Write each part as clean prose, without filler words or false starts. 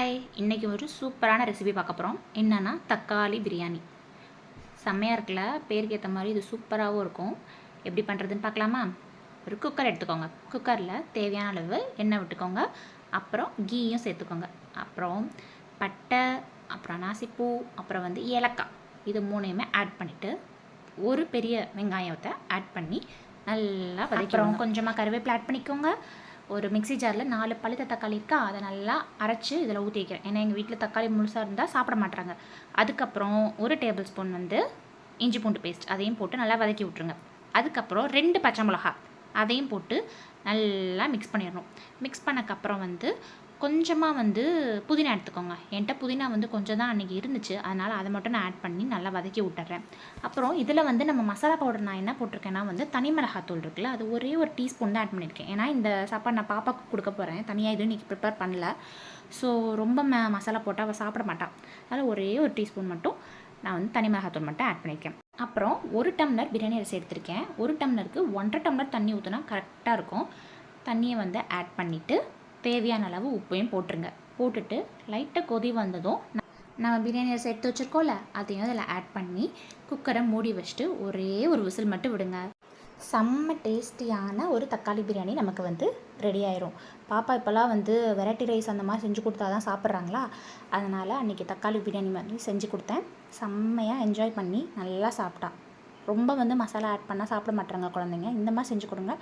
Hi, இன்றைக்கி ஒரு சூப்பரான ரெசிபி பார்க்க போகிறோம். என்னென்னா தக்காளி பிரியாணி. செம்மையாக இருக்குல்ல, பேருக்கு ஏற்ற மாதிரி இது சூப்பராகவும் இருக்கும். எப்படி பண்ணுறதுன்னு பார்க்கலாமா? ஒரு குக்கர் எடுத்துக்கோங்க. குக்கரில் தேவையான அளவு எண்ணெய் விட்டுக்கோங்க. அப்புறம் கீயும் சேர்த்துக்கோங்க. அப்புறம் பட்டை, அப்புறம் நாசிப்பூ, அப்புறம் ஏலக்காய், இது மூணையுமே ஆட் பண்ணிவிட்டு ஒரு பெரிய வெங்காயத்தை ஆட் பண்ணி நல்லா வதக்கிறோம். கொஞ்சமாக கருவேப்பிலை ஆட் பண்ணிக்கோங்க. ஒரு மிக்ஸி ஜாரில் 4 பழுத்த தக்காளி இருக்கா, அதை நல்லா அரைச்சி இதில் ஊற்றி வைக்கிறேன். ஏன்னா எங்கள் வீட்டில் தக்காளி முழுசாக இருந்தால் சாப்பிட மாட்டாங்க. அதுக்கப்புறம் 1 டேபிள் ஸ்பூன் இஞ்சி பூண்டு பேஸ்ட், அதையும் போட்டு நல்லா வதக்கி விட்ருங்க. அதுக்கப்புறம் 2 பச்சை மிளகா, அதையும் போட்டு நல்லா மிக்ஸ் பண்ணிடணும். மிக்ஸ் பண்ணக்கப்புறம் கொஞ்சமாக புதினா எடுத்துக்கோங்க. என்கிட்ட புதினா கொஞ்சம் தான் அன்றைக்கி இருந்துச்சு, அதனால் அதை மட்டும் நான் ஆட் பண்ணி நல்லா வதக்கி விட்டுறேன். அப்புறம் இதில் நம்ம மசாலா பவுடர் நான் என்ன போட்டிருக்கேன்னா தனி மிளகாத்தூள் இருக்குல்ல, அது ஒரே ஒரு டீஸ்பூன் தான் ஆட் பண்ணியிருக்கேன். ஏன்னா இந்த சாப்பாடு நான் பாப்பாவுக்கு கொடுக்க போகிறேன், தனியாக எதுவும் இன்றைக்கி ப்ரிப்பேர் பண்ணல. ஸோ ரொம்ப மசாலா போட்டால் அவள் சாப்பிட மாட்டாள். அதனால் ஒரே ஒரு டீஸ்பூன் மட்டும் நான் தனி மிளகாத்தூள் மட்டும் ஆட் பண்ணியிருக்கேன். அப்புறம் 1 டம்ளர் பிரியாணி அரிசி எடுத்திருக்கேன். 1 டம்ளருக்கு 1.5 டம்ளர் தண்ணி ஊற்றினா கரெக்டாக இருக்கும். தண்ணியை ஆட் பண்ணிவிட்டு தேவையான அளவு உப்பையும் போட்டுருங்க. போட்டுட்டு லைட்டாக கொதி வந்ததும் நம்ம பிரியாணி அரிசி எடுத்து வச்சுருக்கோம்ல, அதையும் அதில் ஆட் பண்ணி குக்கரை மூடி வச்சுட்டு ஒரே ஒரு விசில் மட்டும் விடுங்க. செம்ம டேஸ்டியான ஒரு தக்காளி பிரியாணி நமக்கு ரெடி ஆயிரும். பாப்பா இப்போலாம் வெரைட்டி ரைஸ் அந்த மாதிரி செஞ்சு கொடுத்தா தான் சாப்பிட்றாங்களா, அதனால் அன்றைக்கி தக்காளி பிரியாணி மாதிரி செஞ்சு கொடுத்தேன். செம்மையாக என்ஜாய் பண்ணி நல்லா சாப்பிட்டா. ரொம்ப மசாலா ஆட் பண்ணால் சாப்பிட மாட்டாங்க குழந்தைங்க. இந்த மாதிரி செஞ்சு கொடுங்க,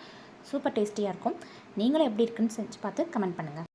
சூப்பர் டேஸ்டியாக இருக்கும். நீங்களும் எப்படி இருக்குன்னு செஞ்சு பார்த்து கமெண்ட் பண்ணுங்கள்.